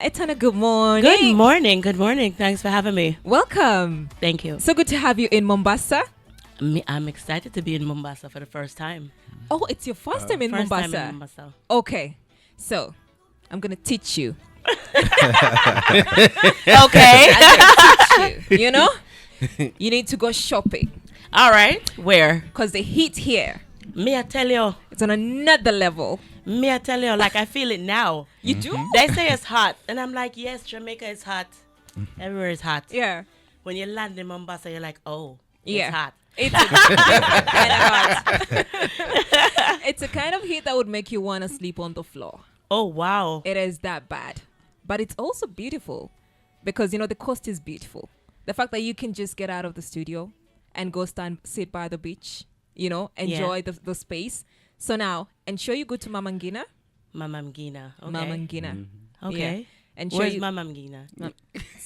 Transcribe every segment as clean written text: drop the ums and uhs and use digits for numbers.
Etana, good morning. Good morning. Good morning. Thanks for having me. Welcome. Thank you. So good to have you in Mombasa. I'm excited to be in Mombasa for the first time. Oh, it's your first time in First Mombasa. time in Mombasa. Okay. So, I'm going to teach you. Okay. I'm going to teach you. You know? You need to go shopping. All right. Where? Because the heat here, Me, I tell you. it's on another level. Me, I tell you. Like, I feel it now. You do? They say it's hot. And I'm like, yes, Jamaica is hot. Everywhere is hot. Yeah. When you land in Mombasa, you're like, oh, Yeah. it's hot. It's a different kind of hot. It's a kind of heat that would make you want to sleep on the floor. Oh, wow. It is that bad. But it's also beautiful because, you know, the coast is beautiful. The fact that you can just get out of the studio and go sit by the beach, you know, enjoy the space. So now, ensure you go to Mamangina. Mamamgina. Okay. Mamangina. Okay. Yeah. And Where's you, Mamamgina?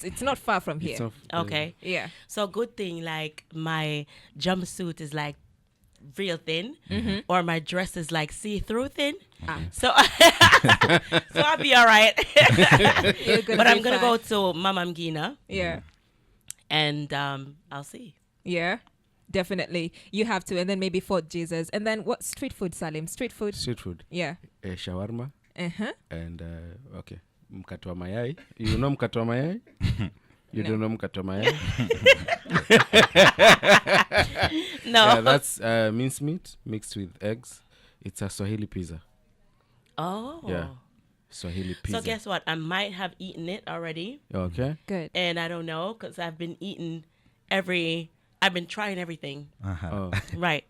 it's not far from here. Okay. Yeah. So good thing, like my jumpsuit is like real thin, or my dress is like see-through thin. So, so I'll be all right. But I'm gonna go to Mamamgina, Yeah. and I'll see. Yeah. Definitely. You have to. And then maybe Fort Jesus. And then what street food, Salim? Street food? Street food. Yeah. Shawarma Uh-huh. and okay, mkate wa mayai. You know mkate wa mayai? You don't know mkate wa mayai? No. Yeah, that's minced meat mixed with eggs. It's a Swahili pizza. Oh. Yeah. Swahili pizza. So guess what? I might have eaten it already, Okay. Good. and I don't know because I've been eating I've been trying everything. Oh. Right.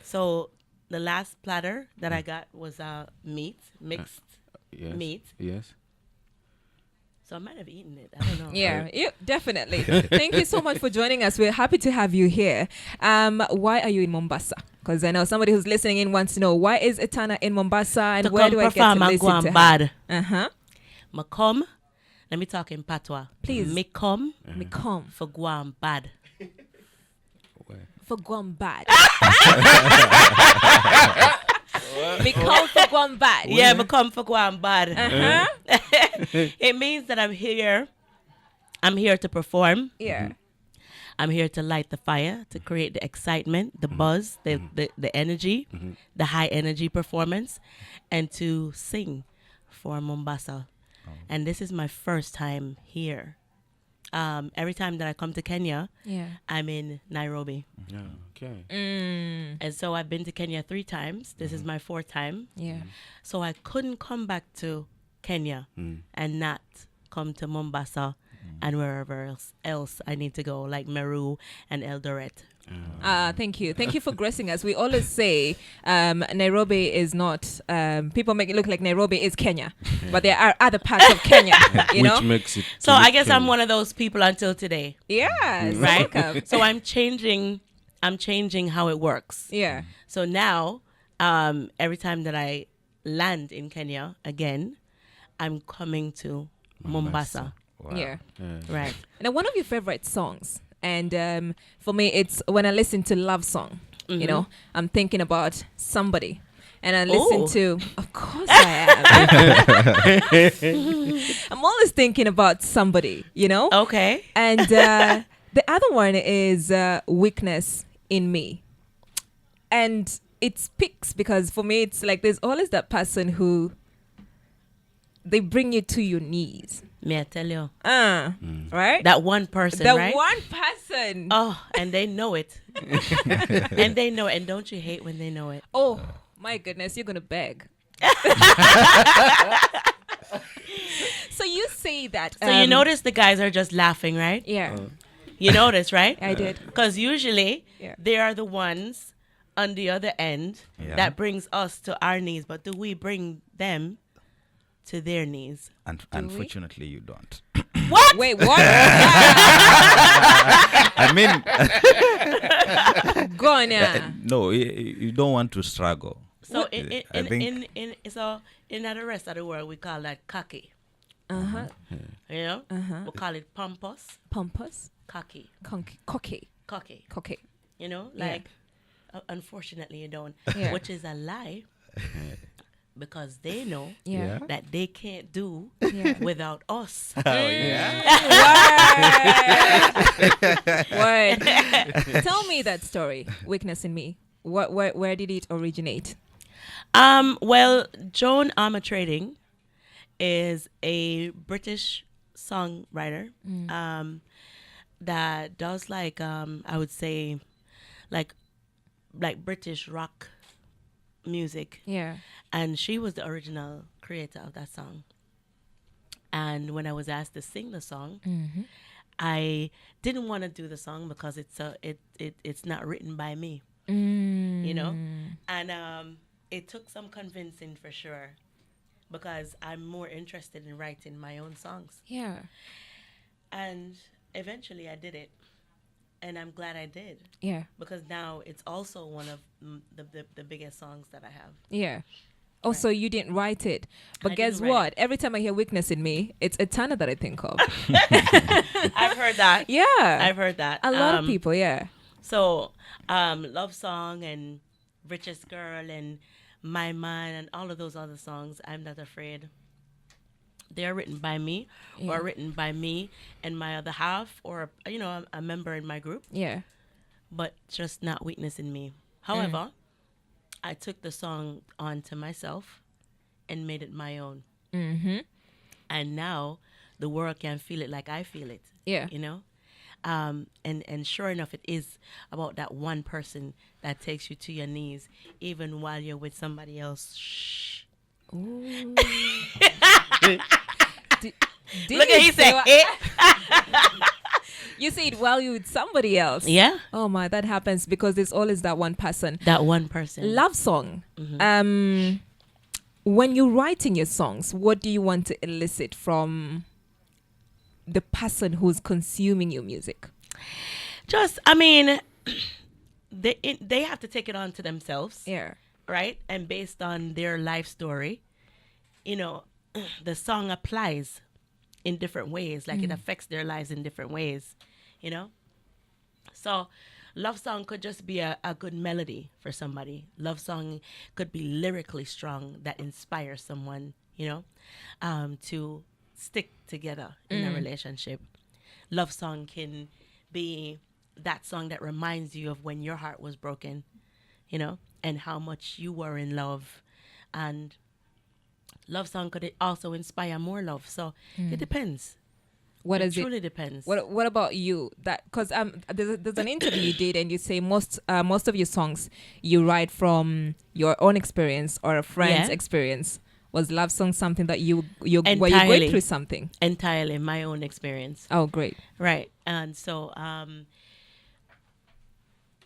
So the last platter that I got was meat, mixed Yes. meat. Yes. So I might have eaten it. I don't know. Yeah, definitely. Thank you so much for joining us. We're happy to have you here. Why are you in Mombasa? Because I know somebody who's listening in wants to know, why is Etana in Mombasa and To where come do I get to perform and listen go to and her? bad. Uh-huh. Makom. Let me talk in patois. Please. Me come Me come for Guam bad. Where? for Guam bad. Me come for Guam bad. Yeah, me come for Guam bad. Uh-huh. It means that I'm here. I'm here to perform. Yeah. I'm here to light the fire, to create the excitement, the buzz, the energy, the high energy performance, and to sing for Mombasa. And this is my first time here. Every time that I come to Kenya, Yeah. I'm in Nairobi. Yeah. Okay. And so I've been to Kenya 3 times. This is my 4th time. Yeah. So I couldn't come back to Kenya and not come to Mombasa and wherever else I need to go, like Meru and Eldoret. Thank you. Thank you for gracing us. We always say Nairobi is not, people make it look like Nairobi is Kenya, but there are other parts of Kenya, you know? Which makes it. So I guess I'm one of those people until today, Yes. right? Welcome. So I'm changing how it works. Yeah. So now, every time that I land in Kenya again, I'm coming to Mombasa. Wow. Yeah. Right. Now, one of your favorite songs, and for me, it's when I listen to love song. You know, I'm thinking about somebody, and I listen to. Of course, I am. I'm always thinking about somebody. You know. Okay. And the other one is weakness in me, and it speaks because for me, it's like there's always that person who they bring you to your knees. May I tell you? Right? That one person, The right? one person. Oh, and they know it. And they know it. And don't you hate when they know it? Oh, my goodness, you're going to beg. So you say that. So you notice the guys are just laughing, right? Yeah, You notice, right? I did. Because usually Yeah. they are the ones on the other end Yeah. that brings us to our knees. But do we bring them to their knees? Unfortunately, you don't. What? Wait, what? I mean, Go on, yeah. no, you don't want to struggle. So I think- in the rest of the world, we call that cocky. Uh-huh. You know? We call it pompous, Pompous. cocky, Cocky. cocky. You know? Yeah. Like, unfortunately, you don't. Yeah. Which is a lie. because they know Yeah. that they can't do Yeah. without us. Word. Tell me that story, Weakness in Me. Where did it originate? Well, Joan Armatrading is a British songwriter that does like I would say like British rock music, Yeah. and she was the original creator of that song. And when I was asked to sing the song, I didn't want to do the song because it's not written by me, you know, and it took some convincing for sure, because I'm more interested in writing my own songs. Yeah. And eventually I did it. And I'm glad I did, Yeah. because now it's also one of the biggest songs that I have. Yeah. Oh, so you didn't write it. But I guess didn't write what? Every time I hear Weakness in Me, it's Etana that I think of. I've heard that. Yeah. I've heard that. A lot of people, yeah. So, Love Song and Richest Girl and My Man and all of those other songs, I'm Not Afraid. They're written by me, or written by me and my other half, or a member in my group, Yeah. but just not Weakness in Me. However, I took the song on to myself and made it my own. Mm-hmm. And now the world can feel it like I feel it. Yeah. You know? And sure enough, it is about that one person that takes you to your knees, even while you're with somebody else. Shh. Ooh. Look at he said it. You see it while you with somebody else. Yeah. Oh my, that happens because there's always that one person. That one person. Love song. When you're writing your songs, what do you want to elicit from the person who's consuming your music? Just, I mean, they have to take it on to themselves. Yeah. Right? And based on their life story, the song applies in different ways. Like it affects their lives in different ways, So love song could just be a good melody for somebody. Love song could be lyrically strong that inspires someone, to stick together in a relationship. Love song can be that song that reminds you of when your heart was broken, and how much you were in love. And love song could also inspire more love. So it depends. It truly depends. What about you? That because there's an interview you did and you say most of your songs you write from your own experience or a friend's experience. Was love song something that you were you going through something? Entirely my own experience. Oh, great. Right. And so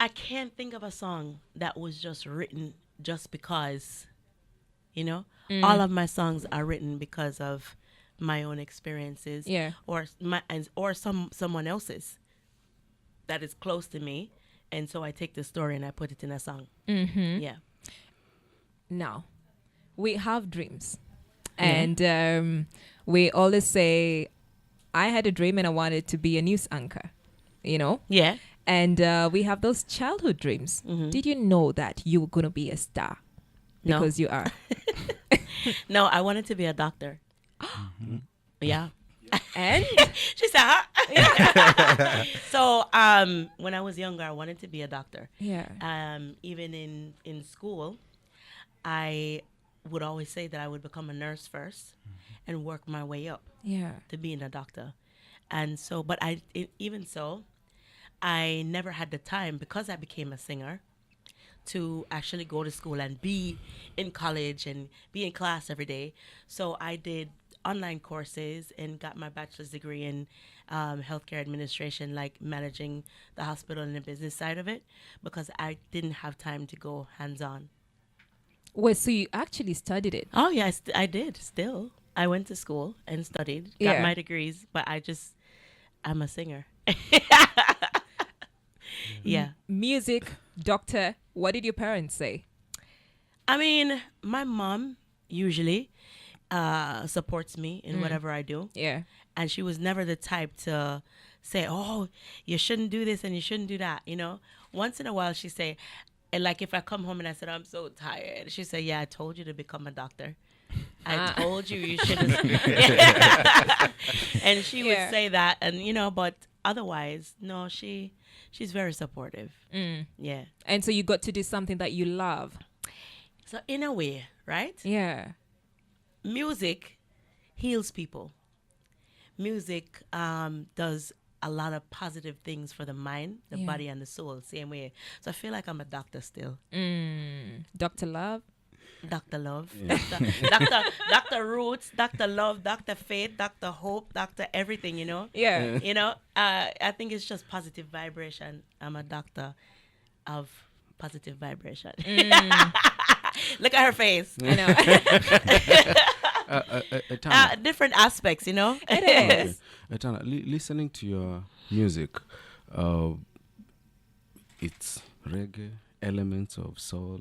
I can't think of a song that was just written just because, all of my songs are written because of my own experiences, or someone else's that is close to me, and so I take the story and I put it in a song. Yeah. Now, we have dreams, and we always say, "I had a dream and I wanted to be a news anchor," Yeah. And we have those childhood dreams. Did you know that you were gonna be a star? No. Because you are. No, I wanted to be a doctor. Yeah. And She said, huh? So when I was younger, I wanted to be a doctor. yeah. Even in school, I would always say that I would become a nurse first and work my way up Yeah. to being a doctor. And so, but even so, I never had the time, because I became a singer, to actually go to school and be in college and be in class every day. So I did online courses and got my bachelor's degree in healthcare administration, like managing the hospital and the business side of it, because I didn't have time to go hands-on. Well, so you actually studied it. Oh, yeah, I did still. I went to school and studied, got my degrees, but I'm a singer. Yeah. Music, doctor. What did your parents say? I mean, my mom usually supports me in whatever I do. Yeah. And she was never the type to say, oh, you shouldn't do this and you shouldn't do that, Once in a while she say, And like if I come home and I said, I'm so tired, she said, yeah, I told you to become a doctor. I told you should have. And she would Yeah. say that. And, you know, but otherwise, no, she's very supportive. Yeah. And so you got to do something that you love. So in a way, right? Yeah. Music heals people. Music does a lot of positive things for the mind, the Yeah. body, and the soul, same way. So I feel like I'm a doctor still. Dr. Love. Dr. Love, Dr. Roots, Dr. Love, Dr. Faith, Dr. Hope, Dr. Everything, you know? Yeah. You know, I think it's just positive vibration. I'm a doctor of positive vibration. Look at her face. I know. Etana, Different aspects, you know? It is. Etana, listening to your music, it's reggae, elements of soul,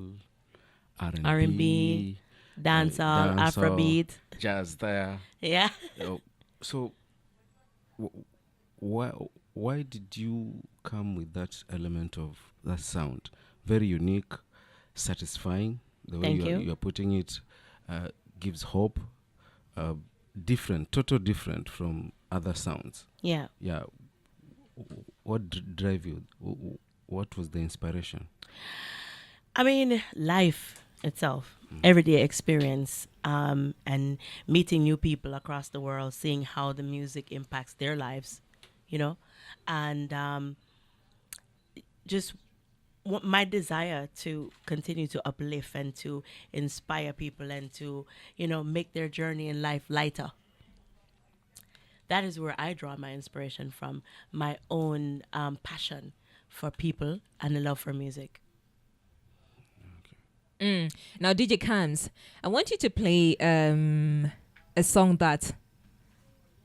R&B, R&B, dancehall, Afrobeat. jazz there. Yeah. So, why did you come with that element of that sound? Very unique, satisfying. The way Thank you. you're putting it gives hope. Total different from other sounds. Yeah. Yeah. What drive you? What was the inspiration? I mean, life itself, everyday experience, and meeting new people across the world, seeing how the music impacts their lives, you know, and just my desire to continue to uplift and to inspire people and to, you know, make their journey in life lighter. That is where I draw my inspiration from, my own passion for people and the love for music. Now, DJ Cams, I want you to play a song that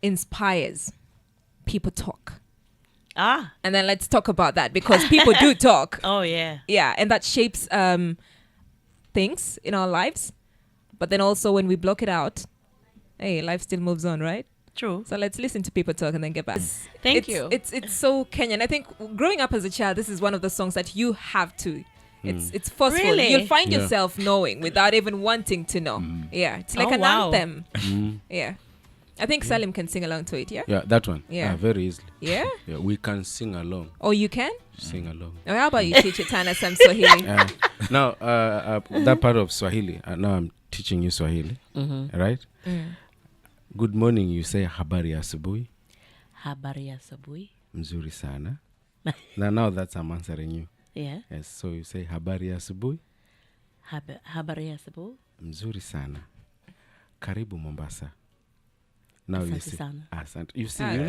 inspires people talk. Ah, And then let's talk about that because people do talk. oh yeah. Yeah, and that shapes things in our lives. But then also when we block it out, hey, life still moves on, right? True. So let's listen to people talk and then get back. Thank you. It's so Kenyan. I think growing up as a child, this is one of the songs that you have to. It's forceful. Really? You'll find Yeah. yourself knowing without even wanting to know. Yeah, it's like Oh, an wow. anthem. Yeah, I think Salim can sing along to it. Yeah, Yeah, that one. Yeah. Very easily. yeah. Yeah, we can sing along. Oh, you can. Sing along. Oh, how about you teach Etana some Swahili? Now, that part of Swahili. Now I'm teaching you Swahili. Right? Good morning. You say habari ya asubuhi. Habari ya asubuhi. Mzuri sana. Now that's I'm answering you. Yeah. Yes. So you say habari ya asubuhi. Habari ya asubuhi. Mzuri sana. Karibu Mombasa. Now you Asante say. sana. Asante. You see. Ah, yeah?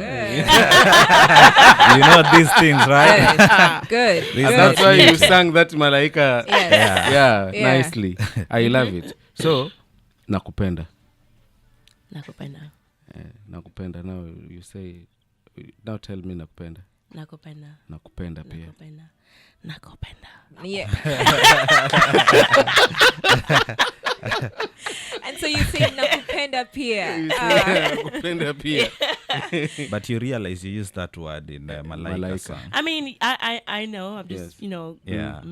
good. You know these things, right? Good. These Good. That's why you Yes. sang that Malaika. Yes. Yeah, Yeah. nicely. I love it. So, nakupenda. Nakupenda. Nakupenda. Now you say, now tell me nakupenda. Nakupenda. Nakupenda pia. Nakupenda. Nakupenda. Yeah. And so you say nakupenda pia. Nakupenda pia. But you realize you use that word in the Malaika Malaika. song. I mean, I know. I'm just, Yes. you know, Yeah.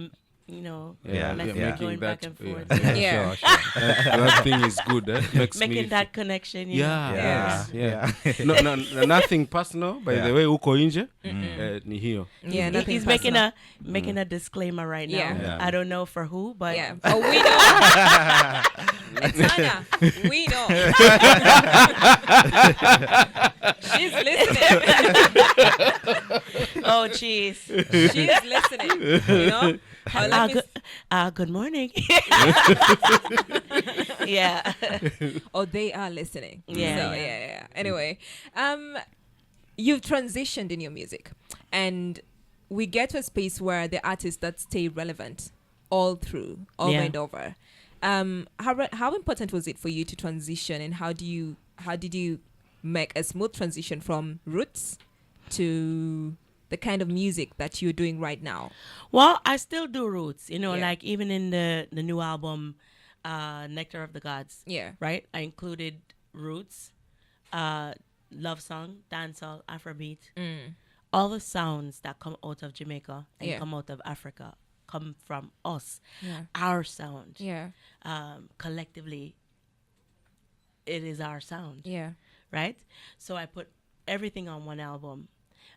you know, Yeah, let's yeah. be going Making back that, and forth. yeah. Yeah. Sure, sure. That thing is good. Makes me Making that connection. You Yeah, know? yes, Yeah. yeah. No, nothing personal. By Yeah. the way, uko nje, ni hiyo. Yeah, nothing He's personal. making a disclaimer right now. Yeah. Yeah. I don't know for who, but Yeah. Oh, we know. Etana, we know. She's listening. oh jeez. She's listening. You know? Oh, let me Good morning. yeah. Oh, they are listening. Yeah, So, yeah. yeah. Anyway, you've transitioned in your music, and we get to a space where the artists that stay relevant all through, over Yeah. and over. How important was it for you to transition, and how did you make a smooth transition from roots to the kind of music that you're doing right now? Well, I still do roots, you know, Yeah. like even in the new album, Nectar of the Gods. Yeah. Right? I included roots, love song, dancehall, Afrobeat. All the sounds that come out of Jamaica and Yeah. come out of Africa come from us, Yeah. our sound. Yeah. Collectively, it is our sound, Yeah. right? So I put everything on one album,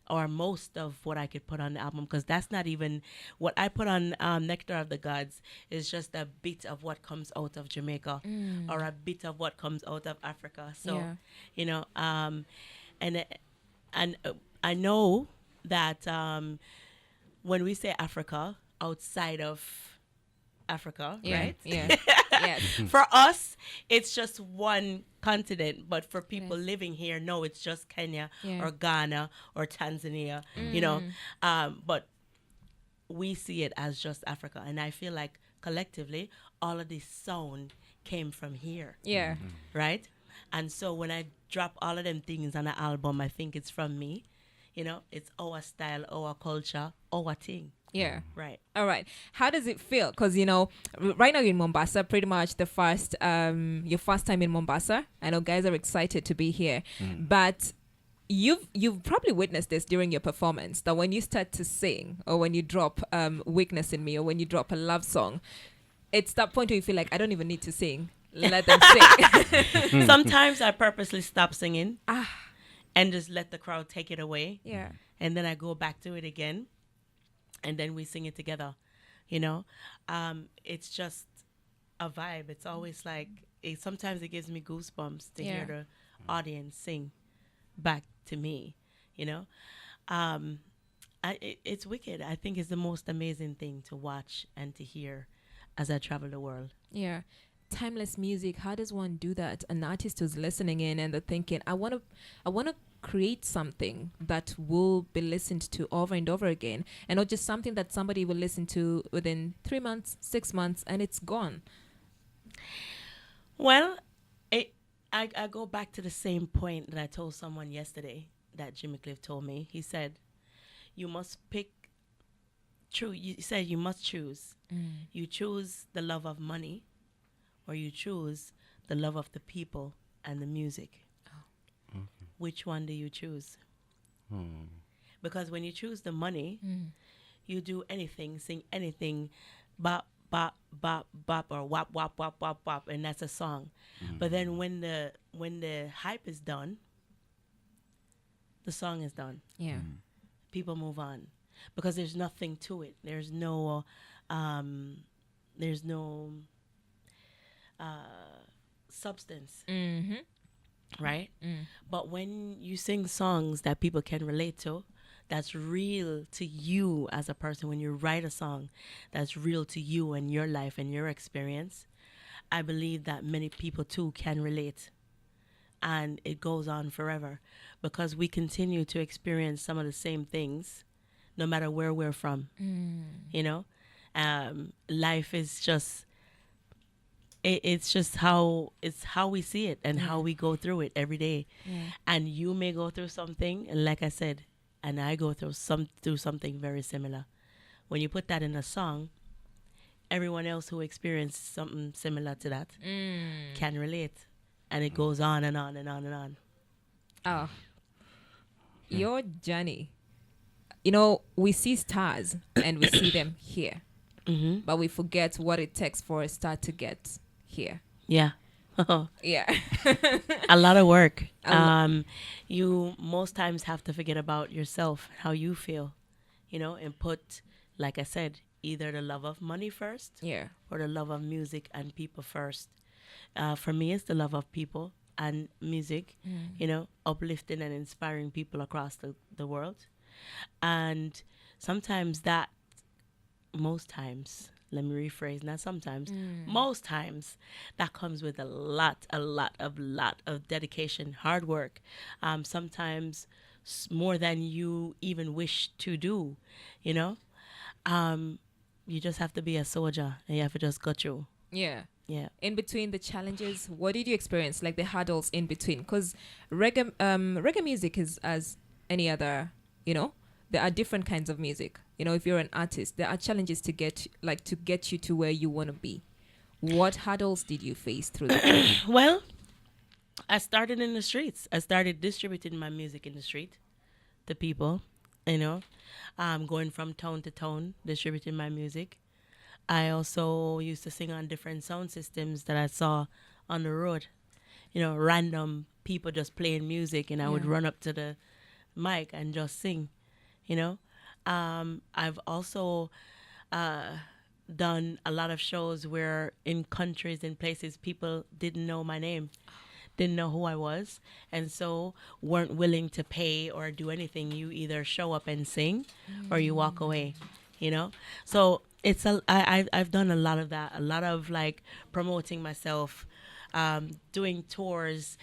or most of what I could put on the album, because that's not even what I put on Nectar of the Gods is just a bit of what comes out of Jamaica, or a bit of what comes out of Africa. So, Yeah. you know, and and I know that when we say Africa, outside of Africa, Yeah. right? Yeah. Yes. For us, it's just one continent, but for people Yes. living here, no, it's just Kenya Yeah. or Ghana or Tanzania, you know. But we see it as just Africa, and I feel like collectively, all of this sound came from here, Yeah. right? And so when I drop all of them things on an album, I think it's from me, you know. It's our style, our culture, our thing, Yeah. right? All right. How does it feel? Because right now you're in Mombasa, pretty much your first time in Mombasa. I know guys are excited to be here, but you've probably witnessed this during your performance. That when you start to sing, or when you drop "Weakness in Me," or when you drop a love song, it's that point where you feel like I don't even need to sing. Let them sing. Sometimes I purposely stop singing and just let the crowd take it away. Yeah. And then I go back to it again, and then we sing it together. You know, it's just a vibe. It's always like sometimes it gives me goosebumps to Yeah. hear the audience sing back to me. You know, it's wicked. I think it's the most amazing thing to watch and to hear as I travel the world. Yeah. Timeless music. How does one do that? An artist who's listening in and they're thinking, I want to create something that will be listened to over and over again, and not just something that somebody will listen to within 3 months, 6 months, and it's gone. Well, I go back to the same point that I told someone yesterday that Jimmy Cliff told me. He said, you must pick. True, you said you must choose. You choose the love of money, or you choose the love of the people and the music. Which one do you choose? Because when you choose the money, you do anything, sing anything, bop, bop, bop, bop, or wop, wop, wop, wop, wop, and that's a song. But then when the hype is done, the song is done. Yeah. People move on because there's nothing to it. There's no substance, right? But when you sing songs that people can relate to, that's real to you as a person, when you write a song that's real to you and your life and your experience, I believe that many people too can relate. And it goes on forever because we continue to experience some of the same things no matter where we're from. You know, life is just, it's just how we see it and how we go through it every day. And you may go through something, and like I said, and I go through something very similar. When you put that in a song, everyone else who experienced something similar to that can relate, and it goes on and on and on and on. Oh, your journey. We see stars and we see them here, but we forget what it takes for a star to get here. Yeah. Yeah. A lot of work. You most times have to forget about yourself, how you feel, and put, like I said, either the love of money first, Yeah. or the love of music and people first. For me, it's the love of people and music, uplifting and inspiring people across the world. And sometimes most times, let me rephrase, not sometimes, most times that comes with a lot of dedication, hard work. Sometimes more than you even wish to do, you just have to be a soldier and you have to just go through. Yeah. Yeah. In between the challenges, what did you experience? Like the hurdles in between? Because reggae music is as any other, there are different kinds of music. If you're an artist, there are challenges to get you to where you want to be. What hurdles did you face through that? Well, I started in the streets. I started distributing my music in the street to people, going from town to town, distributing my music. I also used to sing on different sound systems that I saw on the road. You know, random people just playing music, and I would Yeah. run up to the mic and just sing. You know, I've also done a lot of shows where in countries and places people didn't know my name, didn't know who I was, and so weren't willing to pay or do anything. You either show up and sing or you walk away, you know? So it's I've done a lot of that, a lot of like promoting myself, doing tours,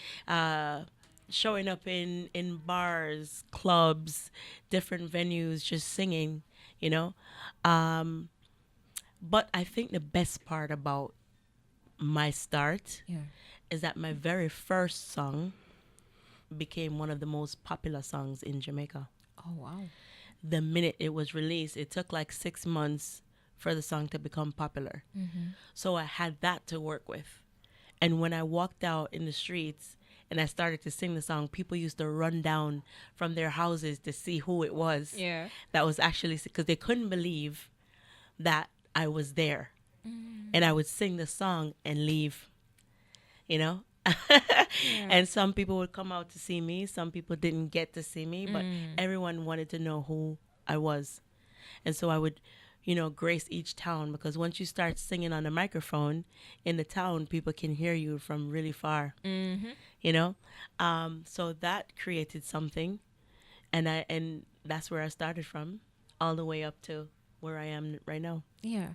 showing up in bars, clubs, different venues, just singing, you know? But I think the best part about my start Yeah. is that my very first song became one of the most popular songs in Jamaica. Oh wow. The minute it was released, it took like 6 months for the song to become popular. So I had that to work with. And when I walked out in the streets and I started to sing the song, people used to run down from their houses to see who it was. Yeah. That was actually, because they couldn't believe that I was there. And I would sing the song and leave, you know? And some people would come out to see me. Some people didn't get to see me, but everyone wanted to know who I was. And so I would, you know, grace each town, because once you start singing on the microphone in the town, people can hear you from really far, you know? So that created something. And that's where I started from, all the way up to where I am right now. Yeah.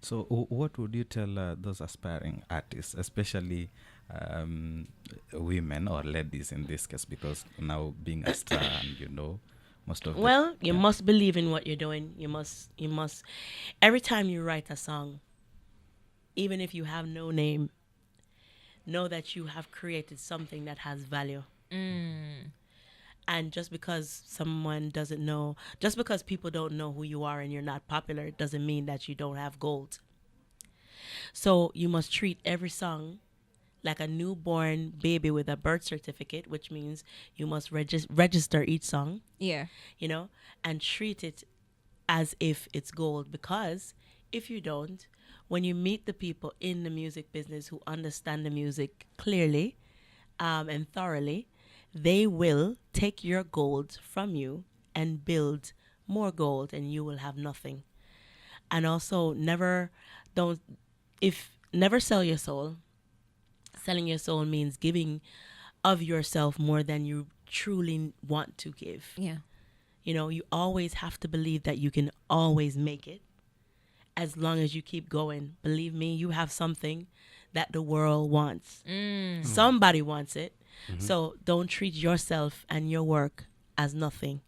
So, what would you tell those aspiring artists, especially women or ladies in this case, because now being a star and most of Well, you yeah. must believe in what you're doing. You must, every time you write a song, even if you have no name, know that you have created something that has value. And just because just because people don't know who you are and you're not popular, it doesn't mean that you don't have gold. So you must treat every song like a newborn baby with a birth certificate, which means you must register each song, Yeah. you know, and treat it as if it's gold. Because if you don't, when you meet the people in the music business who understand the music clearly and thoroughly, they will take your gold from you and build more gold, and you will have nothing. And also, never sell your soul. Selling your soul means giving of yourself more than you truly want to give. Yeah. You know, you always have to believe that you can always make it as long as you keep going. Believe me, you have something that the world wants. Somebody wants it. So don't treat yourself and your work as nothing.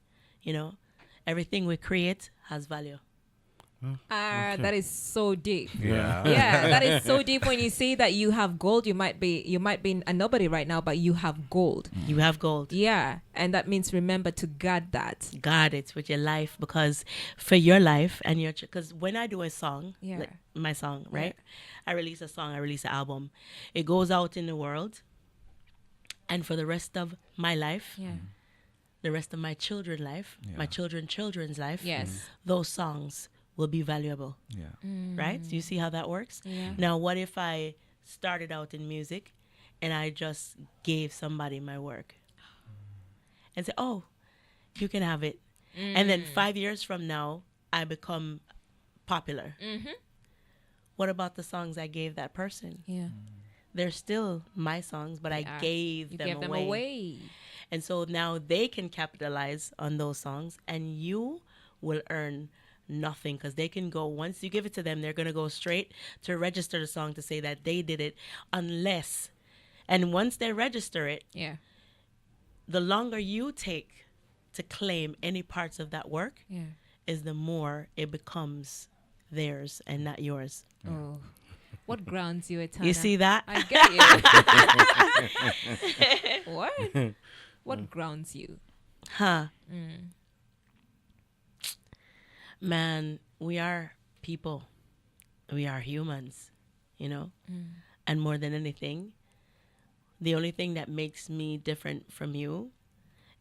You know, everything we create has value. That is so deep. Yeah. Yeah, that is so deep. When you say that you have gold, you might be a nobody right now, but you have gold. You have gold. Yeah, and that means remember to guard that. Guard it with your life, because for your life and your, because when I do a song, Yeah. like my song, right? I release a song, I release an album. It goes out in the world, and for the rest of my life, Yeah. the rest of my children's life, my children's life, Yes. those songs will be valuable, Yeah. right? So you see how that works? Yeah. Now, what if I started out in music and I just gave somebody my work and say, oh, you can have it. And then 5 years from now, I become popular. What about the songs I gave that person? Yeah. They're still my songs, but I gave You them gave them away. away. And so now they can capitalize on those songs, and you will earn nothing, because they can go, once you give it to them, they're going to go straight to register the song to say that they did it, and once they register it, Yeah. the longer you take to claim any parts of that work Yeah. is the more it becomes theirs and not yours. Oh. What grounds you, Etana? You see that? I get you. What? What grounds you? Huh. Man, we are people. We are humans, you know? And more than anything, the only thing that makes me different from you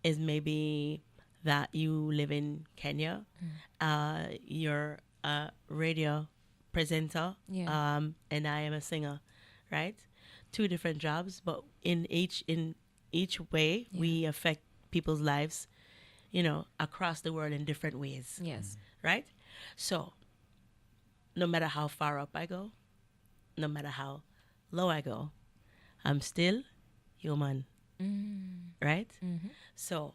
is maybe that you live in Kenya. You're a radio presenter, Yeah. and I am a singer, right? Two different jobs, but in each way, we affect people's lives, across the world in different ways, Yes. right? So, no matter how far up I go, no matter how low I go, I'm still human, right? Mm-hmm. So,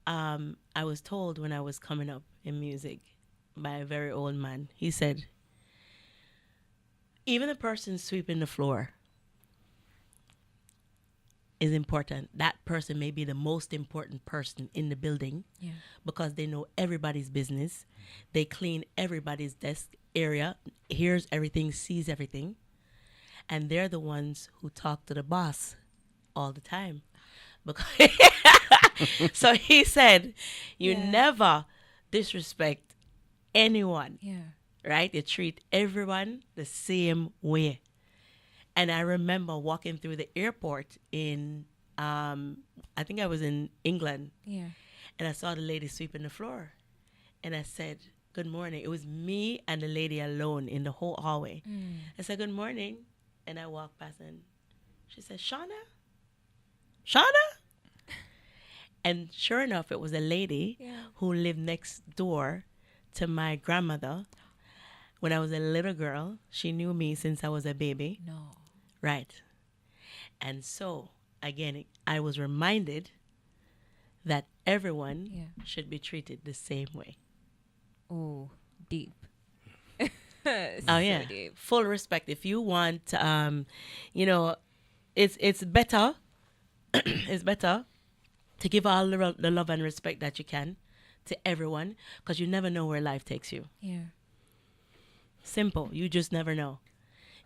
I was told when I was coming up in music by a very old man. He said, even the person sweeping the floor is important. That person may be the most important person in the building Yeah. because they know everybody's business. They clean everybody's desk area, hears everything, sees everything. And they're the ones who talk to the boss all the time. Because so he said, you Yeah. never disrespect anyone, Yeah. right? You treat everyone the same way. And I remember walking through the airport in, I think I was in England, Yeah. and I saw the lady sweeping the floor. And I said, good morning. It was me and the lady alone in the whole hallway. I said, good morning. And I walked past and she said, Shauna? Shauna? And sure enough, it was a lady who lived next door to my grandmother. When I was a little girl, she knew me since I was a baby. No. Right. And so, again, I was reminded that everyone should be treated the same way. Oh, deep. Oh, yeah. Deep. Full respect. If you want, it's better, it's better to give all the love and respect that you can to everyone because you never know where life takes you. Yeah. Simple. You just never know.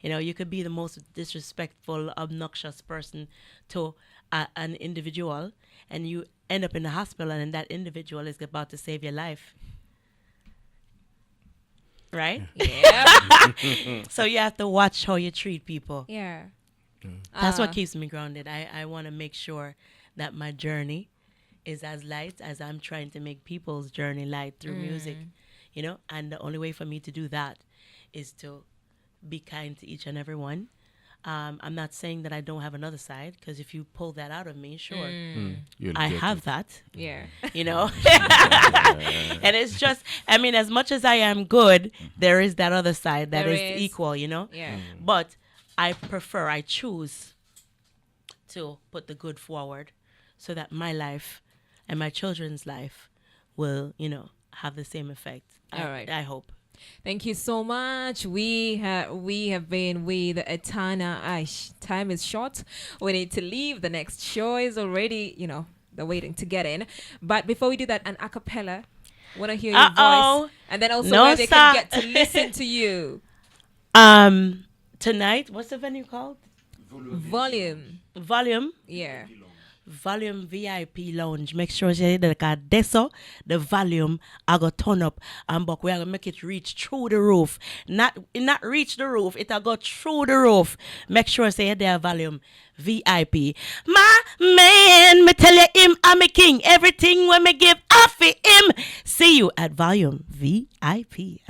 You could be the most disrespectful, obnoxious person to an individual, and you end up in the hospital, and that individual is about to save your life. Right? Yeah. So you have to watch how you treat people. Yeah. That's what keeps me grounded. I want to make sure that my journey is as light as I'm trying to make people's journey light through music. And the only way for me to do that is to be kind to each and every one. I'm not saying that I don't have another side, because if you pull that out of me, sure, I have that, Yeah. And it's just, as much as I am good, there is that other side that There is is. equal, Yeah. But I choose to put the good forward so that my life and my children's life will, have the same effect. All right. I hope. Thank you so much. We have been with Etana. Time is short. We need to leave. The next show is already, they're waiting to get in. But before we do that, an acapella. Want to hear your voice, and then also No, where they sir. can get to listen to you. Tonight, what's the venue called? Volume. Volume. Yeah. Volume VIP Lounge. Make sure you that the volume I go turn up, and but we are gonna make it reach through the roof. Not reach the roof, it'll go through the roof. Make sure say there volume VIP. My man, me tell you him I'm a king. Everything when me give off him. See you at volume VIP.